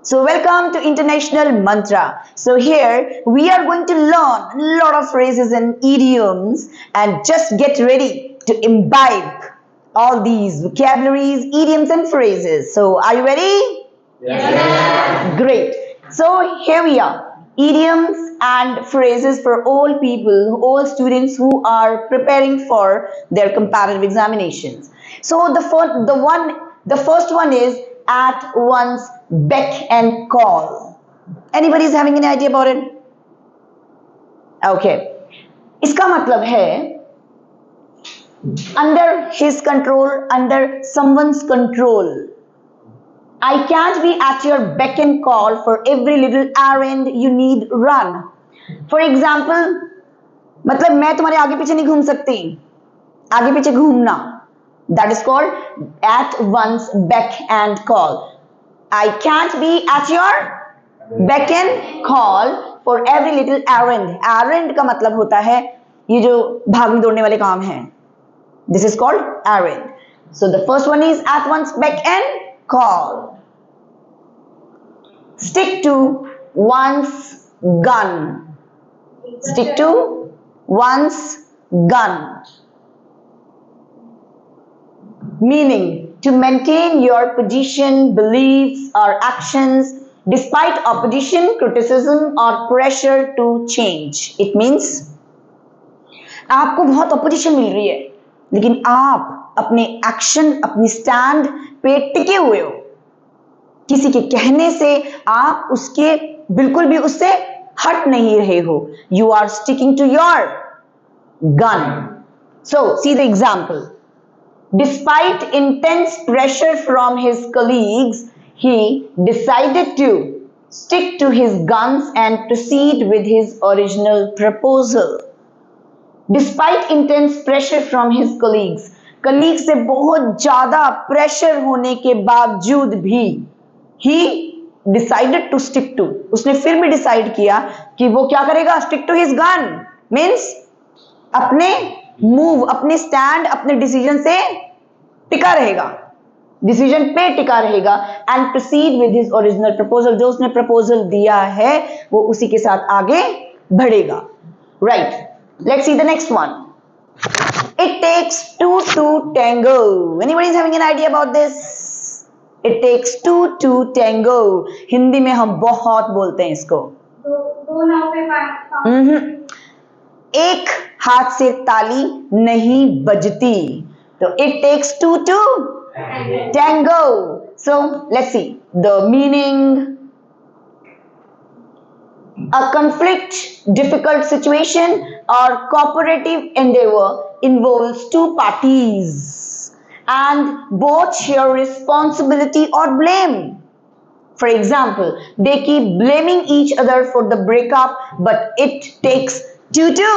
So welcome to International Mantra. So here we are going to learn a lot of phrases and idioms and just get ready to imbibe all these vocabularies, idioms and phrases. So are you ready? Yes. Great. So here we are. Idioms and phrases for all people, all students who are preparing for their comparative examinations. So the first one is at one's beck and call. Anybody is having any idea about it? Okay. इसका मतलब है under his control, under someone's control. I can't be at your beck and call for every little errand you need run. For example, मतलब मैं तुम्हारे आगे पीछे नहीं घूम सकती. आगे पीछे घूमना. That is called at one's beck and call. I can't be at your beck and call for every little errand. Errand का मतलब होता है ये जो भागने दौड़ने वाले काम हैं. This is called errand. So the first one is at one's beck and call. Stick to one's gun. Stick to one's gun. Meaning to maintain your position, beliefs or actions despite opposition, criticism or pressure to change. It means आपको बहुत opposition मिल रही है लेकिन आप अपने action, अपनी stand पे टिके हुए हो. किसी के कहने से आप उसके बिल्कुल भी उससे हट नहीं रहे हो. You are sticking to your gun. So see the example. Despite intense pressure from his colleagues, he decided to stick to his guns and proceed with his original proposal. Despite intense pressure from his colleagues, colleagues से बहुत ज़्यादा pressure होने के बावजूद भी he decided to stick to. उसने फिर भी decide किया कि वो क्या करेगा? Stick to his gun means अपने move, अपने stand, अपने decision से टिका रहेगा, डिसीजन पे टिका रहेगा and proceed with his original proposal. जो उसने प्रपोजल दिया है वो उसी के साथ आगे बढ़ेगा. Right, let's see the next one. It takes two to tango. Anybody is having an idea about this? It takes two to tango. Hindi में हम बहुत बोलते हैं इसको. दो नाव पे पानी. एक हाथ से ताली नहीं बजती. So it takes two to tango. So let's see the meaning. A conflict, difficult situation or cooperative endeavor involves two parties and both share responsibility or blame. For example, they keep blaming each other for the breakup, but it takes two to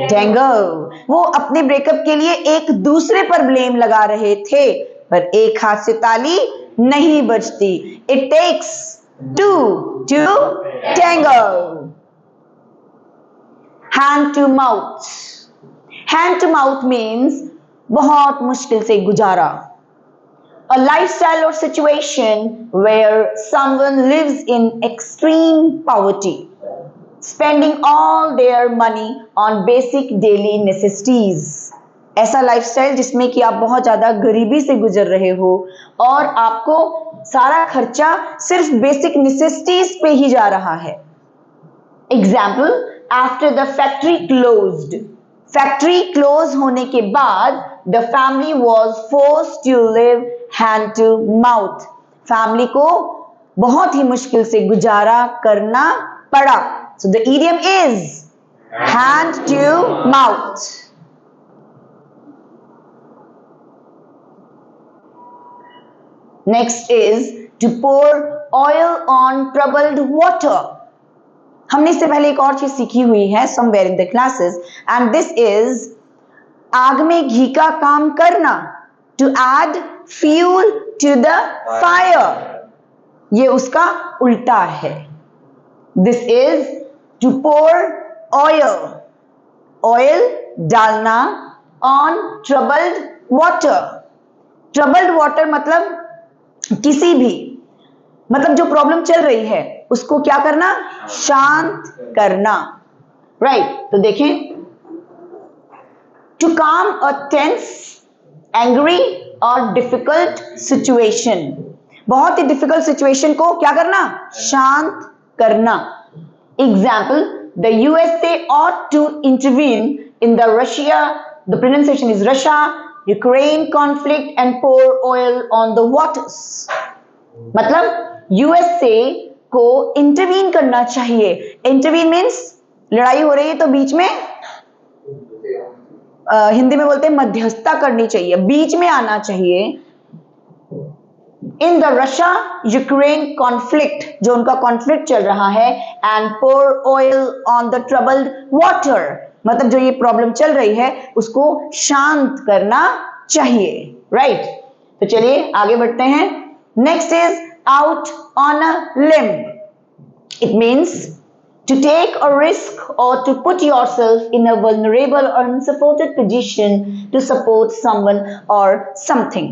tango. वो अपने breakup के लिए एक दूसरे पर blame लगा रहे थे पर एक हाथ से ताली नहीं बजती. It takes two to tango. Hand to mouth. Hand to mouth means बहुत मुश्किल से गुजारा. A lifestyle or situation where someone lives in extreme poverty, spending all their money on basic daily necessities. ऐसा लाइफस्टाइल जिसमें कि आप बहुत ज्यादा गरीबी से गुजर रहे हो और आपको सारा खर्चा सिर्फ बेसिक नेसेसिटीज पे ही जा रहा है. Example, after the factory closed. Factory close होने के बाद the family was forced to live hand to mouth. Family को बहुत ही मुश्किल से गुजारा करना पड़ा. So the idiom is hand to mouth. Next is to pour oil on troubled water. हमने इससे पहले एक और चीज सीखी हुई है somewhere in the classes and this is आग में घी का काम करना. To add fuel to the fire. ये उसका उल्टा है. This is to pour oil. Oil डालना on troubled water. Troubled water मतलब किसी भी मतलब जो प्रॉब्लम चल रही है उसको क्या करना, शांत करना, राइट। तो देखें, टू काम अ टेंस, एंग्री और डिफिकल्ट सिचुएशन, बहुत ही डिफिकल्ट सिचुएशन को क्या करना, शांत करना। Example, the USA ought to intervene in the Russia, the pronunciation is Russia Ukraine conflict and pour oil on the waters। मतलब यूएसए को इंटरवीन करना चाहिए। इंटरवीन मीन्स लड़ाई हो रही है तो बीच में, हिंदी में बोलते हैं मध्यस्थता करनी चाहिए, बीच में आना चाहिए। In the Russia Ukraine conflict, जो उनका कॉन्फ्लिक्ट चल रहा है, and pour oil on the troubled water, मतलब जो ये प्रॉब्लम चल रही है उसको शांत करना चाहिए, राइट। तो चलिए आगे बढ़ते हैं। Next is out on a limb. It means to take a risk or to put yourself in a vulnerable or unsupported position to support someone or something।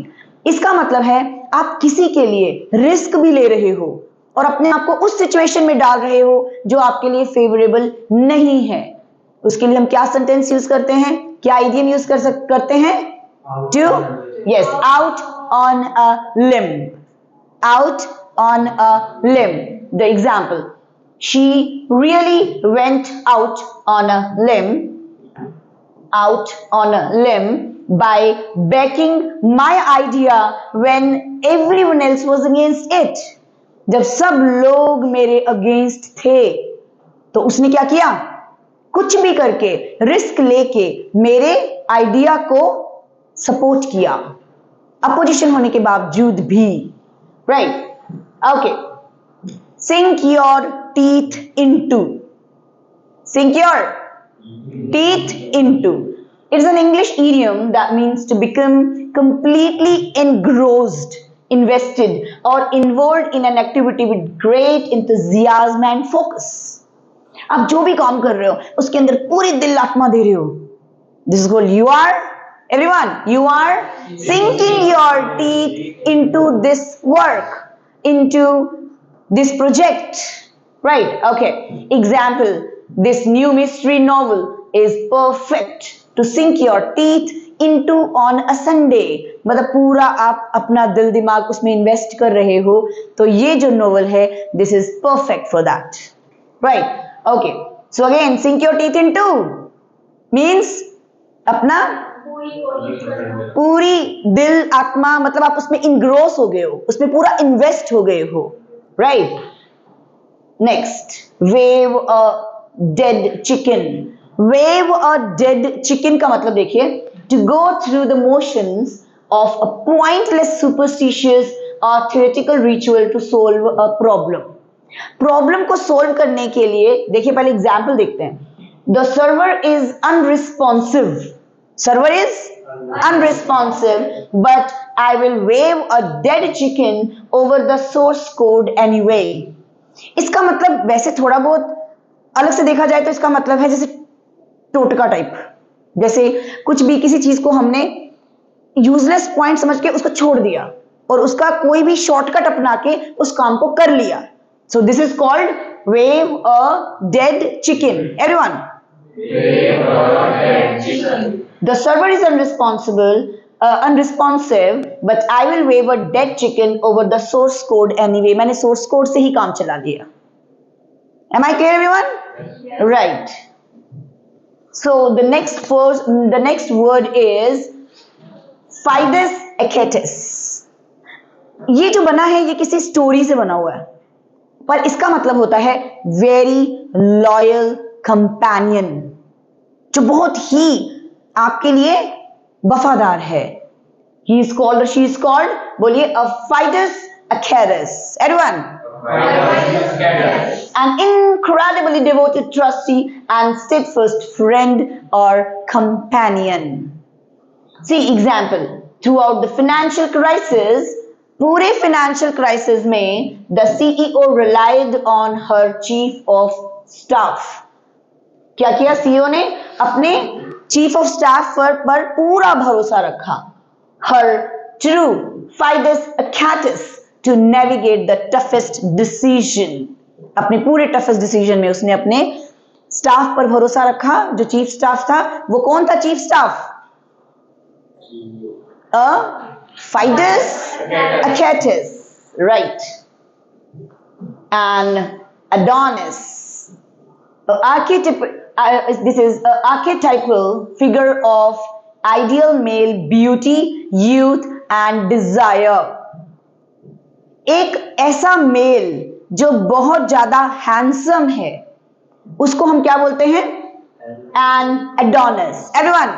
इसका मतलब है आप किसी के लिए रिस्क भी ले रहे हो और अपने आप को उस सिचुएशन में डाल रहे हो जो आपके लिए फेवरेबल नहीं है। उसके लिए हम क्या सेंटेंस यूज करते हैं, क्या आइडियम यूज करते हैं, to, yes, out on a limb, out on a limb. The example, she really went out on a limb by backing my idea when everyone else was against it। जब सब लोग मेरे against थे तो उसने क्या किया, कुछ भी करके, रिस्क लेके मेरे आइडिया को सपोर्ट किया, अपोजिशन होने के बावजूद भी, right. Okay, sink your teeth into, sink your teeth into, it's an English idiom that means to become completely engrossed, invested or involved in an activity with great enthusiasm and focus। आप जो भी काम कर रहे हो उसके अंदर पूरी दिल आत्मा दे रहे हो, this is called, you are, everyone, you are sinking your teeth into this work, into this project, right? Okay, example, this new mystery novel is perfect to sink your teeth into on a Sunday। मतलब पूरा आप अपना दिल दिमाग उसमें invest कर रहे हो तो ये जो नोवेल है, this is perfect for that, right? Okay, so again, sink your teeth into means अपना पूरी दिल आत्मा, मतलब आप उसमें इंग्रोस हो गए हो, उसमें पूरा इन्वेस्ट हो गए हो, right. Next, wave a dead chicken. Wave a dead chicken का मतलब देखिए, to go through the motions of a pointless superstitious और theoretical ritual to solve a problem. Problem को सोल्व करने के लिए देखिए, पहले एग्जाम्पल देखते हैं। The server is unresponsive, server is unresponsive, but I will wave a dead chicken over the source code anyway। इसका मतलब वैसे थोड़ा बहुत अलग से देखा जाए तो इसका मतलब है जैसे टोटका टाइप, जैसे कुछ भी किसी चीज को हमने यूजलेस पॉइंट समझ के उसको छोड़ दिया और उसका कोई भी शॉर्टकट अपना के उस काम को कर लिया। सो this is called wave a dead chicken. Everyone, the server is unresponsive, but I will wave a dead chicken over the source code anyway। मैंने source code से ही काम चला लिया। Am I clear, everyone? Yes. Right. So the next word is Fidus Achates। ये जो बना है ये किसी स्टोरी से बना हुआ है, पर इसका मतलब होता है वेरी लॉयल कंपेनियन, जो बहुत ही आपके लिए वफादार है। He is called or she is called, बोलिए, a Fidus Achates। Everyone, an incredibly devoted, trusty and steadfast friend or companion। See example, throughout the financial crisis, पूरे financial crisis में the CEO relied on her chief of staff। क्या किया CEO ने, अपने chief of staff पर पूरा भरोसा रखा। Her true Fidus Achates to navigate the toughest decision. अपने पूरे toughest decision में उसने अपने स्टाफ पर भरोसा रखा. जो चीफ स्टाफ था वो कौन था? Chief staff Fidus Achates, right? And Adonis. This is an archetypal figure of ideal male beauty, youth and desire. एक ऐसा मेल जो बहुत ज्यादा हैंडसम है उसको हम क्या बोलते हैं? An Adonis. Everyone.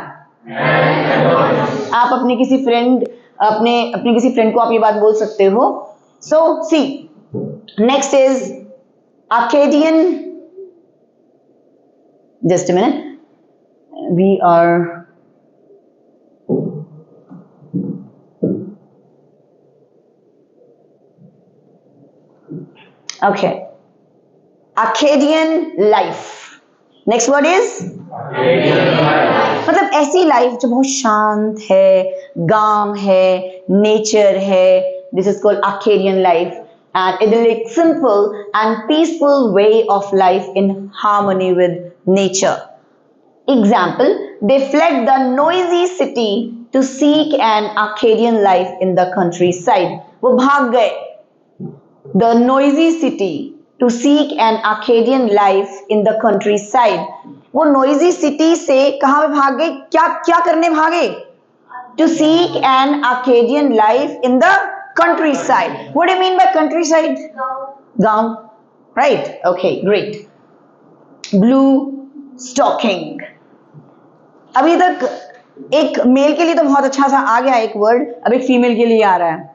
आप अपने किसी फ्रेंड को आप ये बात बोल सकते हो. So see, next is Arcadian. Just a minute. We are okay. Arcadian life. Next word is मतलब ऐसी लाइफ जो बहुत शांत है, गाम है, नेचर है. This is called Arcadian life, and idyllic, simple and peaceful way of life in harmony with nature. Example, they fled the noisy city to seek an Arcadian life in the countryside. वो भाग गए the noisy city to seek an Arcadian life in the countryside. वो noisy city से कहाँ पे भाग गए? क्या करने भागे? To seek an Arcadian life in the countryside. What do you mean by countryside? गाँव. Right? Okay, great. Blue stocking. अभी तक एक मेल के लिए तो बहुत अच्छा सा आ गया एक वर्ड, अब एक फीमेल के लिए आ रहा है.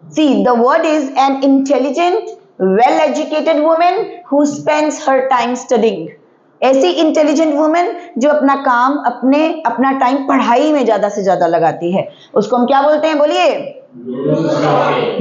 See, the word is an intelligent, well-educated woman who spends her time studying. ऐसी इंटेलिजेंट वुमेन जो अपना टाइम पढ़ाई में ज्यादा से ज्यादा लगाती है उसको हम क्या बोलते हैं? बोलिए.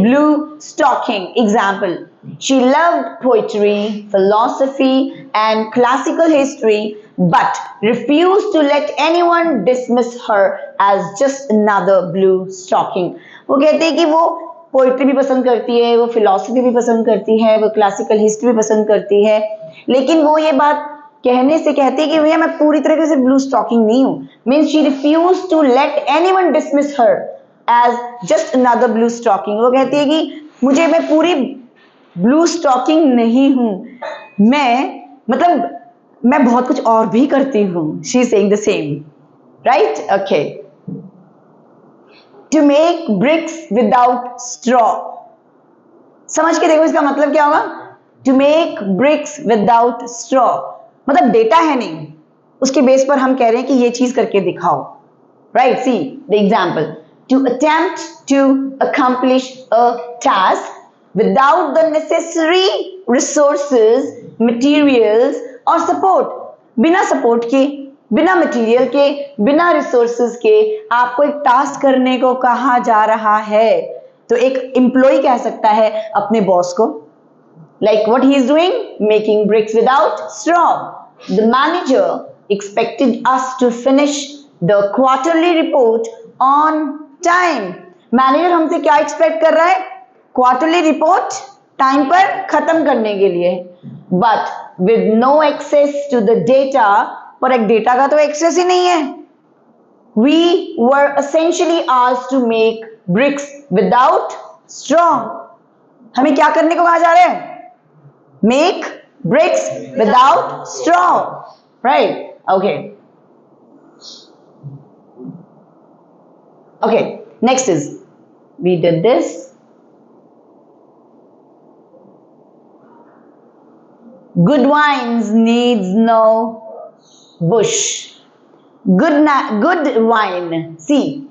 Blue stocking. Example, she loved poetry, philosophy and classical history but refused to let anyone dismiss her as just another blue stocking. वो कहते हैं कि वो पोइट्री भी पसंद करती है, वो फिलॉसफी भी पसंद करती है, वो क्लासिकल हिस्ट्री भी पसंद करती है, लेकिन वो ये बात कहने से कहती है कि भैया मैं पूरी तरीके से ब्लू स्टॉकिंग नहीं हूँ. Means she refuse to let anyone dismiss her as just another bluestocking. वो कहती है कि मैं पूरी ब्लू स्टॉकिंग नहीं हूँ, मैं बहुत कुछ और भी करती हूँ. She is saying the same. Right? Okay. To make bricks without straw. समझ के देखो इसका मतलब क्या होगा? To make bricks without straw. मतलब डेटा है नहीं, उसके बेस पर हम कह रहे हैं कि ये चीज करके दिखाओ. Right? See the example. To attempt to accomplish a task without the necessary resources, materials or support. बिना सपोर्ट के, बिना मटेरियल के, बिना रिसोर्सेज के आपको एक टास्क करने को कहा जा रहा है तो एक एम्प्लॉय कह सकता है अपने बॉस को, like what he is doing, making bricks without straw. The manager expected us to finish the quarterly report on time. Manager हमसे क्या एक्सपेक्ट कर रहा है? क्वार्टरली रिपोर्ट टाइम पर खत्म करने के लिए, but with no access to the data. पर एक डेटा का तो एक्सेस ही नहीं है. We were essentially asked to make bricks without straw. हमें क्या करने को कहा जा रहा है? Make bricks without straw. Right? Okay. Okay. Next is, we did this. Good wines needs no bush. Good wine, see,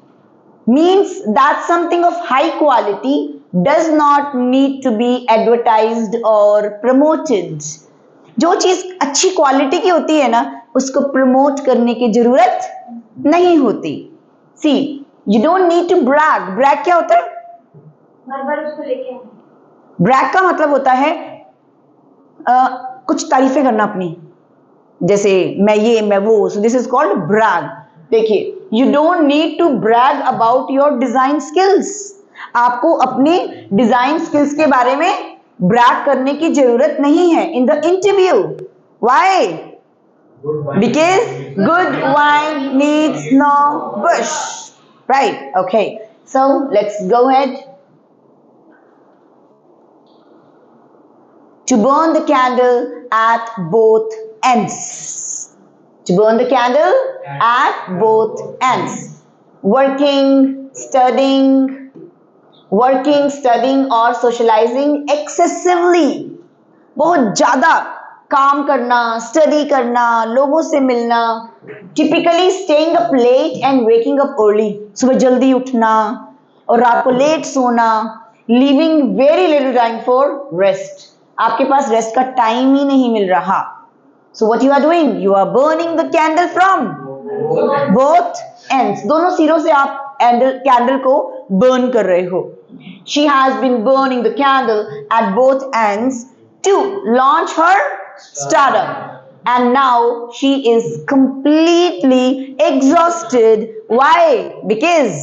means that something of high quality does not need to be advertised or promoted. जो चीज अच्छी quality की होती है ना उसको promote करने की जरूरत नहीं होती. See, you don't need to brag. Brag क्या होता है? brag का मतलब होता है कुछ तारीफें करना अपनी, जैसे मैं ये मैं वो. So this is called brag. देखिए, you don't need to brag about your design skills. आपको अपने डिजाइन स्किल्स के बारे में ब्रैग करने की जरूरत नहीं है in the interview. Why? Because good wine needs no bush. Right, okay. So let's go ahead. To burn the candle at both ends. To burn the candle at both ends. Working, studying or socializing excessively. बहुत ज्यादा काम करना, study करना, लोगों से मिलना. Typically staying up late and waking up early. सुबह जल्दी उठना और रात को लेट सोना. Leaving very little time for rest. आपके पास रेस्ट का टाइम ही नहीं मिल रहा. So what you are doing? You are burning the candle from both ends. दोनों सिरों से आप कैंडल को बर्न कर रहे हो. She has been burning the candle at both ends to launch her startup, and now she is completely exhausted. Why? Because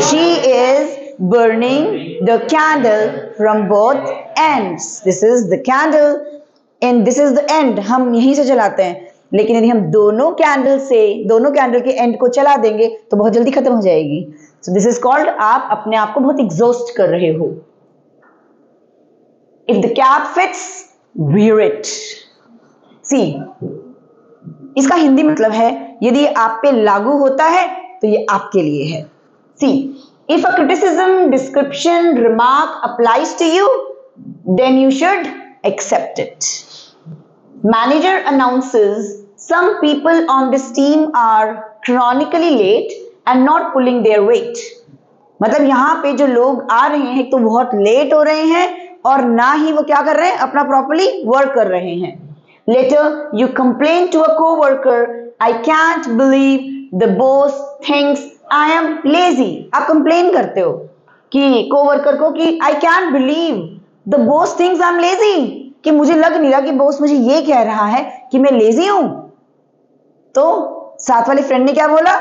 she is burning the candle from both ends. This is the candle and this is the end. हम यहीं से चलाते हैं, लेकिन यदि हम दोनों candle के एंड को चला देंगे तो बहुत जल्दी खत्म हो जाएगी. So this is called, आप अपने आप को बहुत एग्जॉस्ट कर रहे हो. If the cap fits, wear it. See, इसका हिंदी मतलब है यदि आप पे लागू होता है तो ये आपके लिए है. See, if a criticism, description, remark applies to you, then you should accept it. Manager announces some people on this team are chronically late and not pulling their weight. मतलब यहाँ पे जो लोग आ रहे हैं तो बहुत लेट हो रहे हैं और ना ही वो क्या कर रहे हैं, अपना प्रॉपर्ली वर्क कर रहे हैं. Later you complain to a coworker, I can't believe the boss thinks I am lazy. आप कंप्लेन करते हो कि कोवर्कर को कि I can't believe the boss thinks I am lazy, कि मुझे लग नहीं रहा कि बॉस मुझे ये कह रहा है कि मैं लेजी हूं. तो साथ वाले फ्रेंड ने क्या बोला?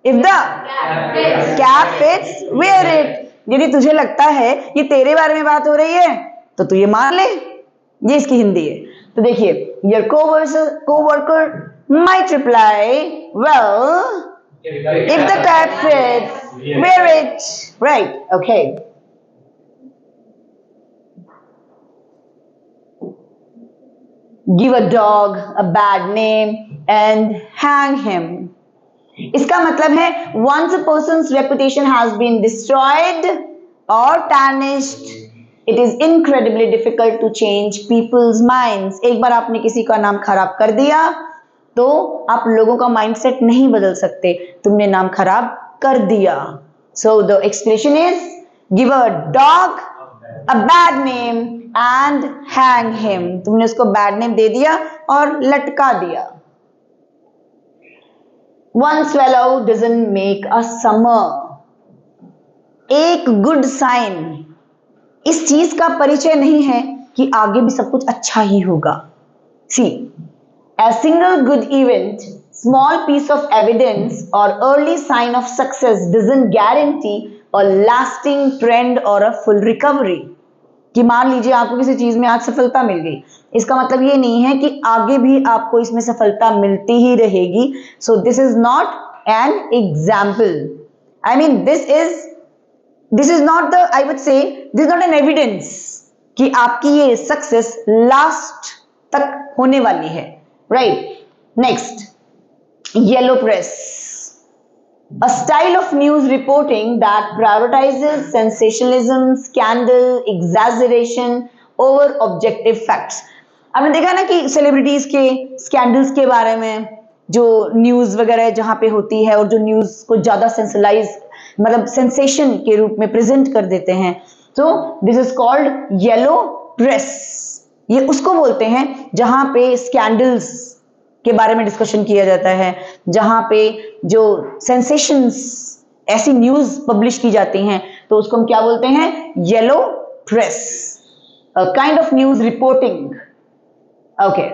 If the cap fits wear it. यदि तुझे लगता है ये तेरे बारे में बात हो रही है तो तू ये मान ले. ये इसकी हिंदी है. तो देखिए, your coworker might reply, well if the cap fits wear it. Right, okay. Give a dog a bad name and hang him. इसका मतलब है once a person's reputation has been destroyed or tarnished, it is incredibly difficult to change people's minds. एक बार आपने किसी का नाम खराब कर दिया तो आप लोगों का माइंडसेट नहीं बदल सकते. तुमने नाम खराब कर दिया. So the expression is give a dog a bad name and hang him. तुमने उसको बैड नेम दे दिया और लटका दिया. One swallow doesn't make a summer. एक गुड साइन इस चीज का परिचय नहीं है कि आगे भी सब कुछ अच्छा ही होगा. See, a single good event, small piece of evidence or early sign of success doesn't guarantee a lasting trend or a full recovery. कि मान लीजिए आपको किसी चीज में आज सफलता मिल गई, इसका मतलब ये नहीं है कि आगे भी आपको इसमें सफलता मिलती ही रहेगी. सो this is not an example. I mean this is not the, I would say this is not an evidence कि आपकी ये सक्सेस लास्ट तक होने वाली है. Right, next, yellow press. A style of news reporting that prioritizes sensationalism, scandal, exaggeration over objective facts. आपने देखा ना कि सेलिब्रिटीज के स्कैंडल्स के बारे में जो न्यूज वगैरह जहां पे होती है और जो न्यूज को ज्यादा सेंसलाइज, मतलब सेंसेशन के रूप में प्रेजेंट कर देते हैं. तो this is called yellow press. ये उसको बोलते हैं जहां पे स्कैंडल्स के बारे में डिस्कशन किया जाता है, जहां पे जो सेंसेशंस, ऐसी न्यूज पब्लिश की जाती हैं, तो उसको हम क्या बोलते हैं? Yellow press. A kind of news reporting. Okay.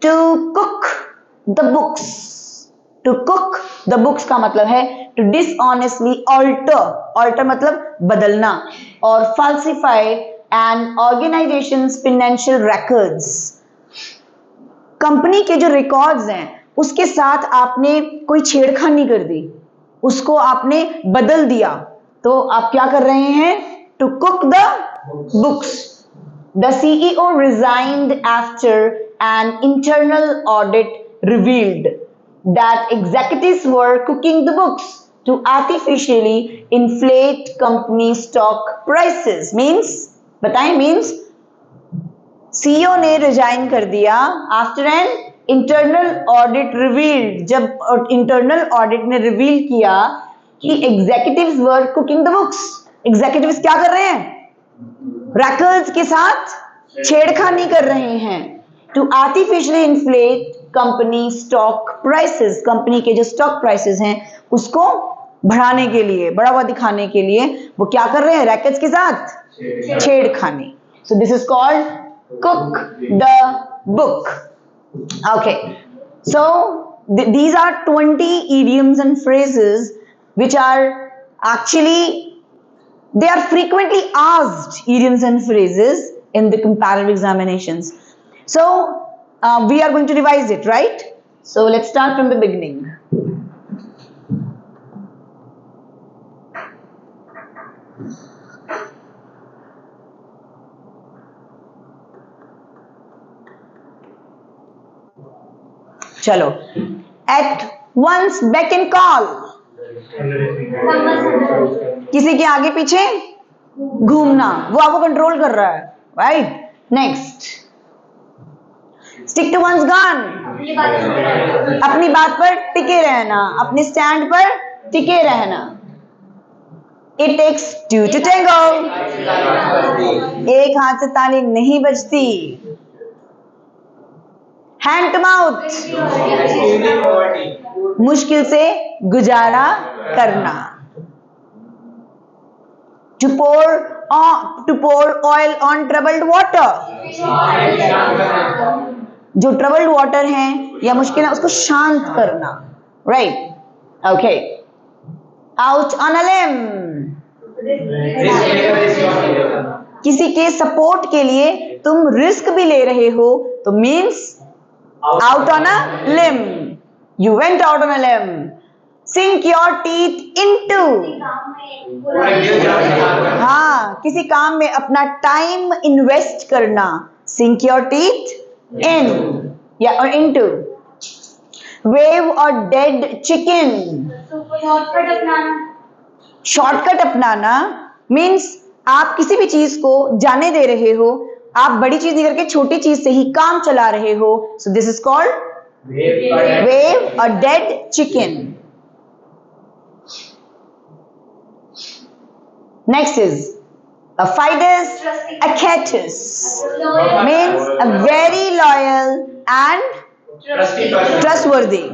To cook the books. To cook the books का मतलब है टू डिसऑनेस्टली ऑल्टर ऑल्टर मतलब बदलना, और falsify an organisation's financial records. Company के जो रिकॉर्ड्स हैं उसके साथ आपने कोई छेड़खानी कर दी, उसको आपने बदल दिया, तो आप क्या कर रहे हैं? To cook the books. The CEO resigned after an internal audit revealed that executives were cooking the books to artificially inflate company stock prices. Means, बताएं means? CEO ने रिजाइन कर दिया after an internal audit revealed, जब internal audit ने reveal किया कि executives were cooking the books. Executives क्या कर रहे हैं? रिकॉर्ड्स के साथ छेड़खानी कर रहे हैं। To artificially inflate company stock prices, company के जो स्टॉक प्राइसेस हैं उसको बढ़ाने के लिए, बड़ा हुआ दिखाने के लिए वो क्या कर रहे हैं? रिकॉर्ड्स के साथ छेड़खानी। सो this is called cook the book. Okay, so these are 20 idioms and phrases which are actually, they are frequently asked idioms and phrases in the comparative examinations. So we are going to revise it, right? So let's start from the beginning. चलो, at once beck and call, किसी के आगे पीछे घूमना, वो आपको control कर रहा है, right? Next, stick to one's gun, अपनी बात पर टिके रहना, अपने स्टैंड पर टिके रहना। It takes two to tango, एक हाथ से ताली नहीं बजती। हैंड टू माउथ, मुश्किल से गुजारा करना। To pour oil on troubled water, जो ट्रबल्ड वाटर है या मुश्किल है उसको शांत करना, right? Okay. Out on a limb, किसी के सपोर्ट के लिए तुम रिस्क भी ले रहे हो, तो means out on a limb, you went out on a limb. Sink your teeth into, हाँ, किसी काम में अपना टाइम इन्वेस्ट करना। Sink your teeth in या or into. Wave a dead chicken, shortcut अपनाना means आप किसी भी चीज को जाने दे रहे हो, आप बड़ी चीज नहीं करके छोटी चीज से ही काम चला रहे हो। सो this is called wave a dead chicken. Next is a fidus achatus, means a very loyal and trustworthy,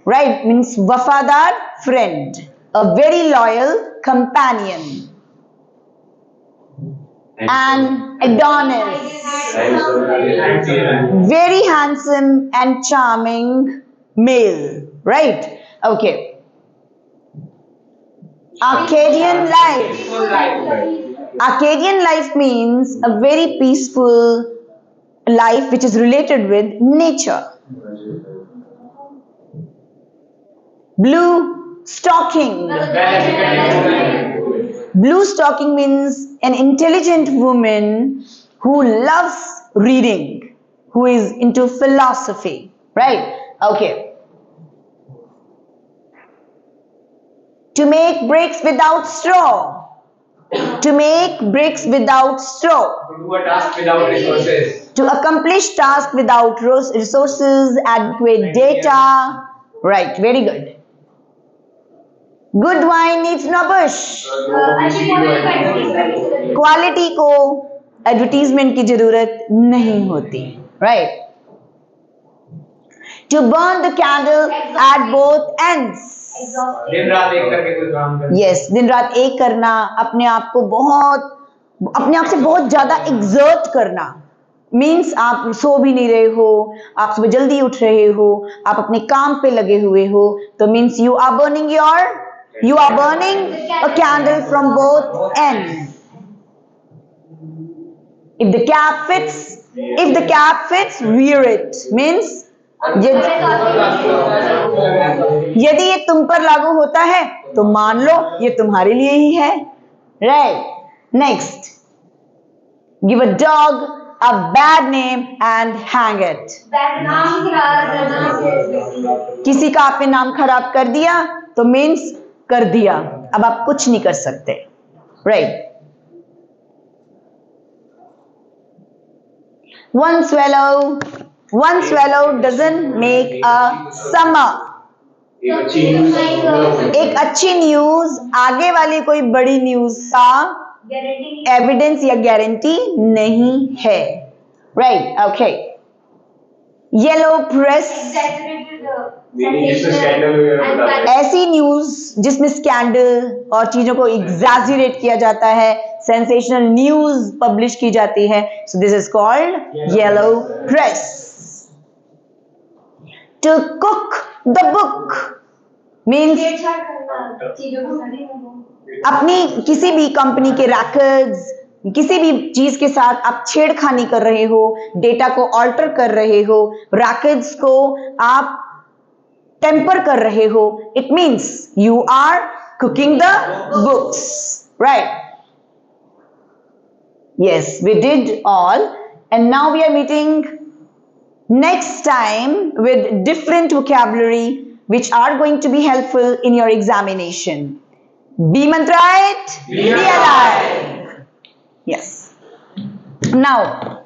right? Means wafadar friend, a very loyal companion. And Adonis, very handsome and charming male, right? Okay. Arcadian life. Arcadian life means a very peaceful life which is related with nature. Blue stocking. Blue stocking means an intelligent woman who loves reading, who is into philosophy, right? Okay. To make bricks without straw. To make bricks without straw. To do a task without resources. To accomplish task without resources, adequate data. Right, very good. Good wine needs no bush. Quality को advertisement की जरूरत नहीं होती, right? To burn the candle at both ends, दिन रात एक करके कोई काम करना। यस, दिन रात एक करना, अपने आप को अपने आप से बहुत ज्यादा एक्सर्ट करना। मीन्स आप सो भी नहीं रहे हो, आप सुबह जल्दी उठ रहे हो, आप अपने काम पे लगे हुए हो, तो means you are burning your You are burning a candle from both ends. If the cap fits, wear it. Means यदि ये तुम पर लागू होता है तो मान लो ये तुम्हारे लिए ही है. Right. Next. Give a dog a bad name and hang it. किसी का आपने नाम खराब कर दिया तो मीन्स कर दिया, अब आप कुछ नहीं कर सकते. Right. One swallow doesn't make a summer. एक अच्छी न्यूज आगे वाली कोई बड़ी न्यूज का एविडेंस या गारंटी नहीं है. राइट. ओके. येलो प्रेस, ऐसी न्यूज जिसमें स्कैंडल और चीजों को एग्जैजरेट किया जाता है, सेंसेशनल न्यूज पब्लिश की जाती है. So this is called yellow press. To cook the book means अपनी किसी भी कंपनी के रैकर्ड्स, किसी भी चीज के साथ आप छेड़खानी कर रहे हो, डेटा को ऑल्टर कर रहे हो, रैकर्ड्स को आप टेम्पर कर रहे हो. It means you are cooking the books. Right. Yes, we did all, and now we are meeting next time with different vocabulary which are going to be helpful in your examination. Be Mantrite, be alive. Yes. Now,